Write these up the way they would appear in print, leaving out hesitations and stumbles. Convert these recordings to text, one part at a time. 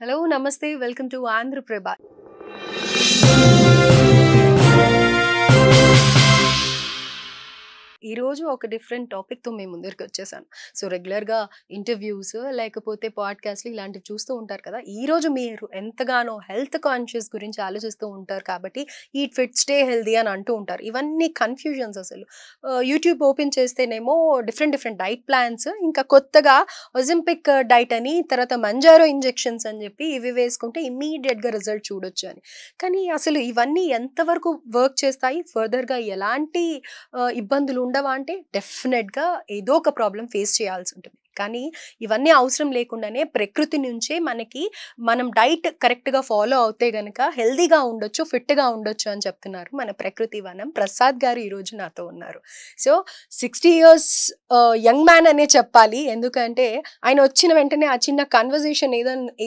Hello, Namaste. Welcome to Andhra Prabha. ఈ రోజు ఒక డిఫరెంట్ టాపిక్‌తో మీ ముందరికి వచ్చేసాను. సో, రెగ్యులర్‌గా ఇంటర్వ్యూస్ లేకపోతే పాడ్‌కాస్ట్‌లు ఇలాంటివి చూస్తూ ఉంటారు కదా! ఈరోజు మీరు ఎంతగానో హెల్త్ కాన్షియస్ గురించి ఆలోచిస్తూ ఉంటారు కాబట్టి ఈట్ ఫిట్, స్టే హెల్తీ అని అంటూ ఉంటారు. ఇవన్నీ కన్‌ఫ్యూజన్స్ అసలు. యూట్యూబ్ ఓపెన్ చేస్తేనేమో డిఫరెంట్ డైట్ ప్లాన్స్, ఇంకా కొత్తగా ఒజెంపిక్ డైట్ అని, తర్వాత మంజారో ఇంజెక్షన్స్ అని చెప్పి ఇవి వేసుకుంటే ఇమ్మీడియేట్‌గా రిజల్ట్ చూడొచ్చు అని. కానీ అసలు ఇవన్నీ ఎంతవరకు వర్క్ చేస్తాయి? ఫర్దర్‌గా ఎలాంటి ఇబ్బందులు ఉండవా అంటే డెఫినెట్‌గా ఏదో ఒక ప్రాబ్లమ్ ఫేస్ చేయాల్సి ఉంటుంది. కానీ ఇవన్నీ అవసరం లేకుండానే ప్రకృతి నుంచే మనకి మనం డైట్ కరెక్ట్‌గా ఫాలో అవుతే గనక హెల్తీగా ఉండొచ్చు, ఫిట్‌గా ఉండొచ్చు అని చెప్తున్నారు మన ప్రకృతి వనం ప్రసాద్ గారు ఈరోజు నాతో ఉన్నారు. సో, 60 ఇయర్స్ యంగ్ మ్యాన్ అనే చెప్పాలి. ఎందుకంటే ఆయన వచ్చిన వెంటనే ఆ చిన్న కన్వర్జేషన్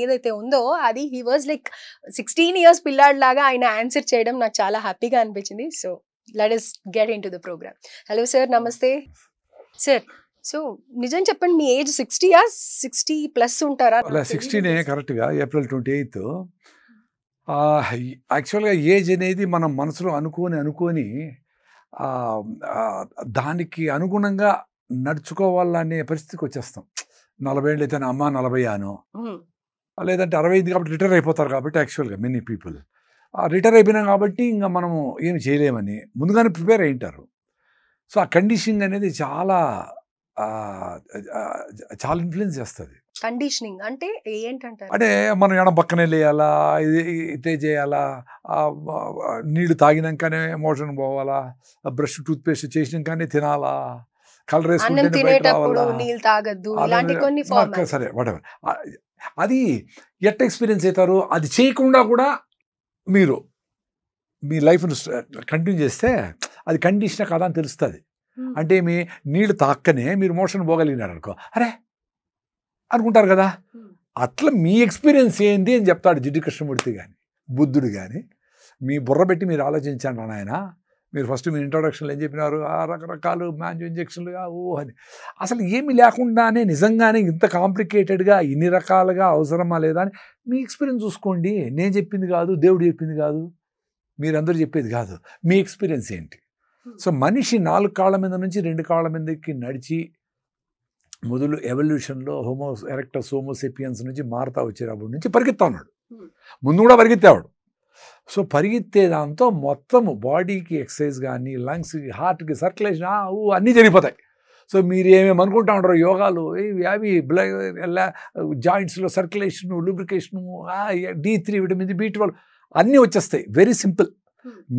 ఏదైతే ఉందో అది హి వాస్ లైక్ 16 ఇయర్స్ పిల్లాడిలాగా ఆయన ఆన్సర్ చేయడం నాకు చాలా హ్యాపీగా అనిపించింది. So, let us get into the program. Hello sir, నమస్తే. సార్, సో నిజం చెప్పండి, మీ ఏజ్ 60యా? 60 ప్లస్ ఉంటారా? అలా 16 కరెక్ట్గా ఏప్రిల్ 28. యాక్చువల్గా ఏజ్ అనేది మనం మనసులో అనుకొని దానికి అనుగుణంగా నడుచుకోవాలనే పరిస్థితికి వచ్చేస్తాం. 40 ఏళ్ళు అయితే అమ్మ 40 అను, లేదంటే 65 కాబట్టి రిటైర్ అయిపోతారు కాబట్టి యాక్చువల్గా మెనీ పీపుల్ రిటైర్ అయిపోయినాం కాబట్టి ఇంకా మనము ఏమి చేయలేమని ముందుగానే ప్రిపేర్ అయి ఉంటారు. సో ఆ కండిషనింగ్ అనేది చాలా చాలా ఇన్ఫ్లుయెన్స్ చేస్తుంది. కండిషనింగ్ అంటే ఏంటంటారు? అంటే మనం ఎడం పక్కనే లేయాలా, ఇదే చేయాలా, నీళ్లు తాగినాకనే మోషన్ పోవాలా, బ్రష్ టూత్పేస్ట్ చేసినాకనే తినాలా, కలర్ అన్నం వేసుకుంటే తినేటప్పుడు నీళ్ళు తాగద్దు, ఇలాంటి కొన్ని ఫార్మాలిటీస్. సరే వాటెవర్. అది ఎట్ట ఎక్స్పీరియన్స్ అవుతారు. అది చేయకుండా కూడా మీరు మీ లైఫ్ను కంటిన్యూ చేస్తే అది కండిషన్ కదా అని తెలుస్తుంది. అంటే మీ నీళ్లు తాక్కనే మీరు మోషన్ పోగలిగినారు అనుకో, అరే అనుకుంటారు కదా. అట్లా మీ ఎక్స్పీరియన్స్ ఏంది అని చెప్తాడు జిడ్డు కృష్ణమూర్తి కానీ బుద్ధుడు కానీ. మీ బుర్ర పెట్టి మీరు ఆలోచించండి నాయన. మీరు ఫస్ట్ మీ ఇంట్రొడక్షన్లో ఏం చెప్పినారు, రకరకాలు మ్యాంజో ఇంజక్షన్లు అని. అసలు ఏమి లేకుండానే నిజంగానే ఇంత కాంప్లికేటెడ్గా ఇన్ని రకాలుగా అవసరమా లేదా అని మీ ఎక్స్పీరియన్స్ చూసుకోండి. నేను చెప్పింది కాదు, దేవుడు చెప్పింది కాదు, మీరందరూ చెప్పేది కాదు, మీ ఎక్స్పీరియన్స్ ఏంటి. సో మనిషి 4 కాళ్ళ మీద నుంచి 2 కాళ్ళ మీదకి నడిచి మొదలు ఎవల్యూషన్లో హోమో ఎరెక్టస్ హోమోసెపియన్స్ నుంచి మారుతా వచ్చేటప్పటి నుంచి పరిగెత్తా ఉన్నాడు. ముందు కూడా పరిగెత్తేవాడు. సో పరిగెత్తే దాంతో మొత్తము బాడీకి ఎక్సర్సైజ్ కానీ, లంగ్స్కి, హార్ట్కి సర్క్యులేషన్ అన్నీ జరిగిపోతాయి. సో మీరు ఏమేమి అనుకుంటా ఉంటారు యోగాలు, అవి జాయింట్స్లో సర్క్యులేషను, లూబ్రికేషను, D3 విటమిన్, B12 అన్నీ వచ్చేస్తాయి. Very simple.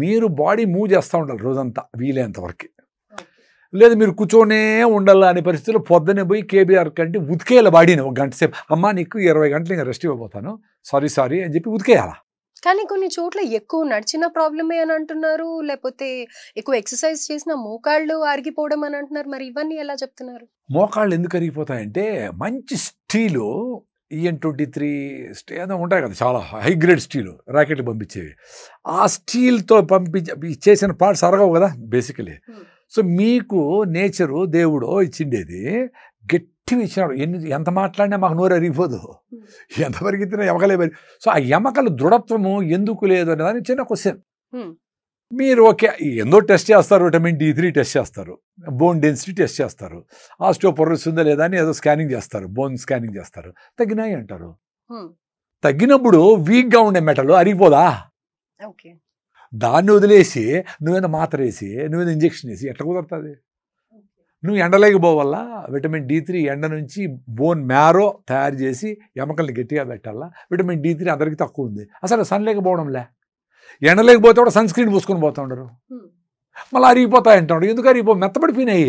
మీరు బాడీ మూవ్ చేస్తూ ఉండాలి రోజంతా వీలైనంత వరకు. లేదు మీరు కూర్చొనే ఉండాలి అనే పరిస్థితుల్లో పొద్దున్నే పోయి కేబీఆర్ కంటే ఉతికేయాలి బాడీని. 1 గంట సేపు, అమ్మా నీకు 20 గంటలు ఇంకా రెస్ట్ ఇవ్వబోతాను, సారీ అని చెప్పి ఉతికేయాలా. కానీ కొన్ని చోట్ల ఎక్కువ నడిచిన ప్రాబ్లమే అని అంటున్నారు, లేకపోతే ఎక్కువ ఎక్సర్సైజ్ చేసిన మోకాళ్ళు అరిగిపోవడం అని అంటున్నారు. మరి ఇవన్నీ ఎలా చెప్తున్నారు? మోకాళ్ళు ఎందుకు అరిగిపోతాయంటే మంచి స్టీలు EN23 ఏదో ఉంటాయి కదా, చాలా హై గ్రేడ్ స్టీలు ర్యాకెట్లు పంపించేవి. ఆ స్టీల్తో చేసిన పార్ట్స్ అరగవు కదా బేసికలీ. సో మీకు నేచరు దేవుడు ఇచ్చిండేది గట్టిగా ఇచ్చినాడు. ఎంత మాట్లాడినా మాకు నోరు అరిగిపోదు, ఎంత పరిగెత్తినా ఎమకలే మరి. సో ఆ ఎమకల దృఢత్వము ఎందుకు లేదు అనేదాన్ని చిన్న క్వశ్చన్. మీరు ఓకే ఎందో టెస్ట్ చేస్తారు, విటమిన్ D3 టెస్ట్ చేస్తారు, బోన్ డెన్సిటీ టెస్ట్ చేస్తారు, ఆస్టియోపోరోసిస్ ఉందా లేదా అని ఏదో స్కానింగ్ చేస్తారు, బోన్ స్కానింగ్ చేస్తారు, తగ్గినాయి అంటారు. తగ్గినప్పుడు వీక్గా ఉండే మెటల్ అరిగిపోదా? దాన్ని వదిలేసి నువ్వేదో మాత్ర వేసి నువ్వేదో ఇంజెక్షన్ వేసి ఎట్లా కుదురుతుంది? నువ్వు ఎండలేకపోవల్ల విటమిన్ D3 ఎండ నుంచి బోన్ మ్యారో తయారు చేసి ఎముకల్ని గట్టిగా పెట్టాలా. విటమిన్ D3 అందరికీ తక్కువ ఉంది. అసలు సన్ లేకపోవడంలే, ఎండ లేకపోతే కూడా సన్ స్క్రీన్ పూసుకొని పోతూ ఉండరు, మళ్ళీ అరిగిపోతాయి అంటాడు. ఎందుకు మెత్తబడిపోయినాయి,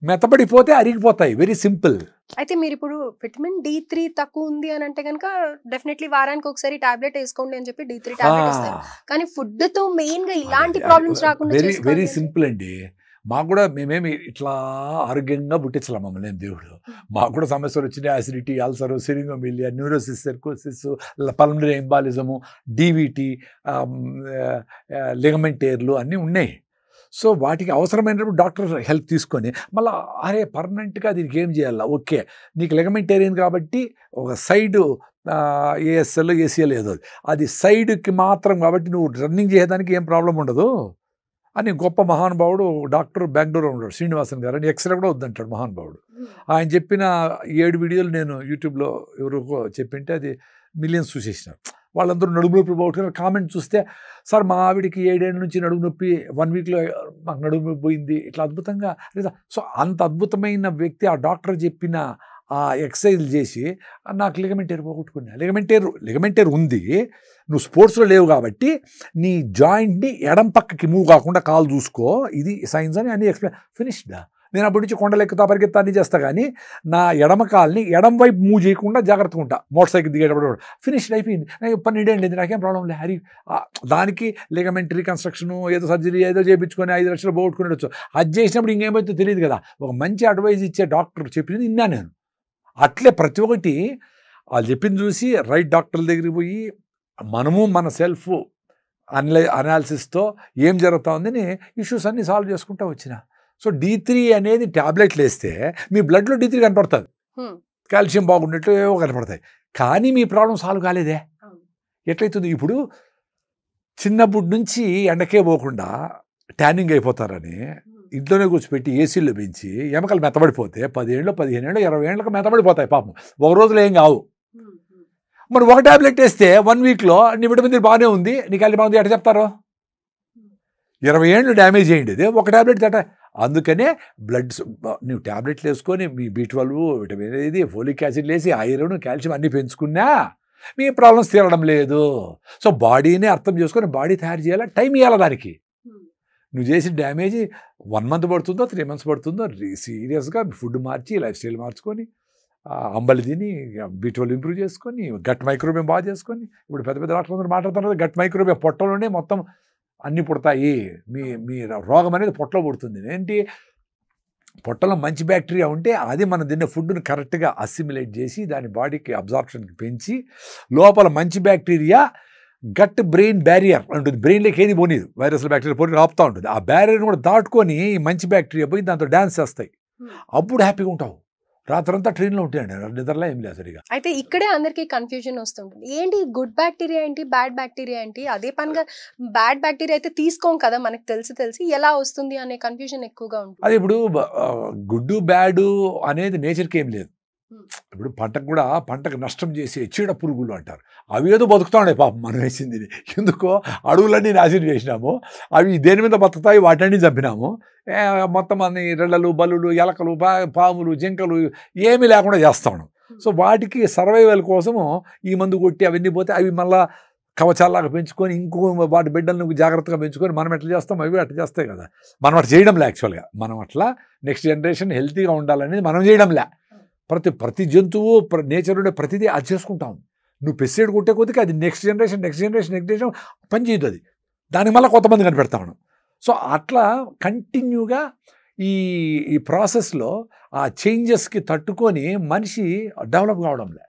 మెత్తబడిపోతే అరిగిపోతాయి. Very simple. అయితే మీరు ఇప్పుడు విటమిన్ D3 తక్కువ ఉంది అని అంటే కనుక డెఫినెట్లీ వారానికి ఒకసారి టాబ్లెట్ వేసుకోండి అని చెప్పి D3 టాబ్లెట్ ఇస్తారు. కానీ ఫుడ్ తో మెయిన్ గా ఇలాంటి ప్రాబ్లమ్స్ రాకుండా వెరీ సింపుల్ అండి. మాకు కూడా మేమేమి ఇట్లా ఆరోగ్యంగా పుట్టించాల మమ్మల్ని దేవుడు. మాకు కూడా సమస్యలు వచ్చినాయి. యాసిడిటీ, అల్సరు, సిరింగోమిలియా, న్యూరోసిస్, సెర్కోసిస్, పల్మనరీ ఎంబాలిజము, DVT, లిగమెంటేర్లు అన్నీ ఉన్నాయి. సో వాటికి అవసరమైనప్పుడు డాక్టర్ హెల్ప్ తీసుకొని మళ్ళీ అరే పర్మనెంట్గా దీనికి ఏం చేయాలా, ఓకే నీకు లిగమెంటేరియన్ కాబట్టి ఒక సైడ్ ఏఎస్ఎల్ ఏసీఎల్ ఏదో అది సైడ్కి మాత్రం కాబట్టి నువ్వు రన్నింగ్ చేయడానికి ఏం ప్రాబ్లం ఉండదు అని గొప్ప మహానుభావుడు డాక్టర్ బెంగళూరు ఉన్నాడు శ్రీనివాసన్ గారు అని ఎక్స్రే కూడా వద్దంటాడు మహానుభావుడు. ఆయన చెప్పిన 7 వీడియోలు నేను యూట్యూబ్లో ఎవరికో చెప్పింటే అది మిలియన్స్ చూసేసినారు. వాళ్ళందరూ నడుము నొప్పి పోగొట్టుకున్నారు. కామెంట్ చూస్తే సార్ మా ఆవిడికి 7 ఏళ్ళ నుంచి నడుము నొప్పి 1 వీక్లో మాకు నడుము నొప్పి పోయింది ఇట్లా అద్భుతంగా. సో అంత అద్భుతమైన వ్యక్తి ఆ డాక్టర్ చెప్పిన ఆ ఎక్సర్సైజ్లు చేసి నాకు లిగమెంటేర్ పోగొట్టుకున్నా. లిగమెంటేర్ ఉంది, నువ్వు స్పోర్ట్స్లో లేవు కాబట్టి నీ జాయింట్ని ఎడం పక్కకి మూవ్ కాకుండా కాలు చూసుకో, ఇది సైన్స్ అని అన్ని ఎక్స్ప్లెయిన్ ఫినిష్డా. నేను అప్పటి నుంచి కొండలు ఎక్కుతా పరిగెత్తా అన్ని చేస్తా కానీ నా ఎడమ కాల్ని ఎడం వైపు మూవ్ చేయకుండా జాగ్రత్తగా ఉంటా. మోటార్ సైకిల్ దిగేటప్పుడు ఫినిష్డ్ అయిపోయింది. 12 ఏళ్ళు నాకేం ప్రాబ్లం లేదు. హరి దానికి లిగమెంట్ రీకన్స్ట్రక్షను ఏదో సర్జరీ ఏదో చేయించుకొని 5 లక్షలు పోగొట్టుకునేవచ్చు. అది చేసినప్పుడు ఇంకేమైతే తెలియదు కదా. ఒక మంచి అడ్వైజ్ ఇచ్చే డాక్టర్ చెప్పింది విన్నా నేను. అట్లే ప్రతి ఒక్కటి వాళ్ళు చెప్పింది చూసి రైట్ డాక్టర్ల దగ్గరికి పోయి మనము మన సెల్ఫ్ అనాలిసిస్తో ఏం జరుగుతూ ఉందని ఇష్యూస్ అన్నీ సాల్వ్ చేసుకుంటూ వచ్చిన. సో D3 అనేది ట్యాబ్లెట్లు వేస్తే మీ బ్లడ్లో D3 కనపడుతుంది, కాల్షియం బాగున్నట్లు ఏవో కనపడతాయి, కానీ మీ ప్రాబ్లం సాల్వ్ కాలేదే. ఎట్లయితుంది? ఇప్పుడు చిన్నప్పటి నుంచి ఎండకే పోకుండా ట్యానింగ్ అయిపోతారని ఇంట్లోనే కూర్చోపెట్టి ఏసీలో పెంచి ఎముకలు మెత్తబడిపోతే 10 ఏళ్ళు 15 ఏళ్ళు 20 ఏళ్ళకి మెత్తబడిపోతాయి పాపం. ఒక రోజులో ఏం కావు. మరి ఒక ట్యాబ్లెట్ వేస్తే 1 వీక్లో నీ విటమిన్ బాగానే ఉంది, నీకు అల్లి బాగుంది ఎట్లా చెప్తారు? 20 ఏళ్ళు డ్యామేజ్ అయ్యింది ఒక ట్యాబ్లెట్ తట. అందుకనే బ్లడ్ నువ్వు ట్యాబ్లెట్లు వేసుకొని మీ B12 విటమిన్ ఇది ఫోలిక్ యాసిడ్ వేసి ఐరన్ కాల్షియం అన్నీ పెంచుకున్నా మీ ప్రాబ్లమ్స్ తీరడం లేదు. సో బాడీని అర్థం చేసుకొని బాడీ తయారు చేయాలా, టైం ఇవ్వాలి దానికి. నువ్వు చేసిన డ్యామేజ్ 1 మంత్ పడుతుందో 3 మంత్స్ పడుతుందో సీరియస్గా ఫుడ్ మార్చి లైఫ్ స్టైల్ మార్చుకొని అంబలి తిని B12 ఇంప్రూవ్ చేసుకొని గట్ మైక్రోబియం బాగా చేసుకొని ఇప్పుడు పెద్ద పెద్ద డాక్టర్లు మాట్లాడుతున్నారు గట్ మైక్రోబియం పొట్టలోనే మొత్తం అన్నీ పుడతాయి, మీ రోగం అనేది పొట్టలో పుడుతుంది. ఏంటి పొట్టలో మంచి బ్యాక్టీరియా ఉంటే అది మనం తిన్న ఫుడ్ని కరెక్ట్గా అసిమిలేట్ చేసి దాని బాడీకి అబ్జార్ప్షన్కి పెంచి లోపల మంచి బ్యాక్టీరియా గట్ బ్రెయిన్ బ్యారియర్ ఉంటుంది, బ్రెయిన్లోకి ఏది పోనీదు, వైరస్ల బ్యాక్టీరియా పోనీ ఆపుతూ ఉంటుంది. ఆ బ్యారియర్ని కూడా దాటుకొని మంచి బ్యాక్టీరియా పోయి దాంతో డ్యాన్స్ చేస్తాయి. అప్పుడు హ్యాపీగా ఉంటావు. రాత్రంతా ట్రైన్లో ఉంటాయండి, నిద్రలో ఏం లేదు సరిగా. అయితే ఇక్కడే అందరికీ కన్ఫ్యూజన్ వస్తుంటుంది. ఏంటి గుడ్ బ్యాక్టీరియా ఏంటి, బ్యాడ్ బ్యాక్టీరియా ఏంటి? అదే పనిగా బ్యాడ్ బ్యాక్టీరియా అయితే తీసుకోం కదా, మనకు తెలిసి ఎలా వస్తుంది అనే కన్ఫ్యూజన్ ఎక్కువగా ఉంటుంది. అది ఇప్పుడు గుడ్డు బ్యాడు అనేది నేచర్కి ఏం లేదు. ఇప్పుడు పంటకు నష్టం చేసే చీడ పురుగులు అంటారు, అవి ఏదో బతుకుతా ఉండే పాపం మనం వేసింది. ఎందుకో అడవులన్నీ నాశనం చేసినాము, అవి దేని మీద బతుకుతాయి వాటిని చంపినాము. మొత్తం అన్ని రెళ్ళలు బల్లులు ఎలకలు పాములు జింకలు ఏమీ లేకుండా చేస్తాము. సో వాటికి సర్వైవల్ కోసము ఈ మందు కొట్టి అవన్నీ పోతే అవి మళ్ళీ కవచాలాగా పెంచుకొని ఇంకో వాటి బిడ్డలను జాగ్రత్తగా పెంచుకొని మనం ఎట్లా చేస్తాం, అవి అట్లా చేస్తాయి కదా. మనం అట్లా చేయడంలే. యాక్చువల్గా మనం అట్లా నెక్స్ట్ జనరేషన్ హెల్తీగా ఉండాలనేది మనం చేయడంలే. ప్రతి జంతువు నేచర్లో ప్రతిదీ అది చేసుకుంటాం. నువ్వు పెస్టిసైడ్ కొట్టే కొద్దికి అది నెక్స్ట్ జనరేషన్ పని చేయదు. అది దానికి మళ్ళీ కొంతమంది కనిపెడతాను. సో అట్లా కంటిన్యూగా ఈ ప్రాసెస్లో ఆ చేంజెస్కి తట్టుకొని మనిషి డెవలప్ కావడంలే.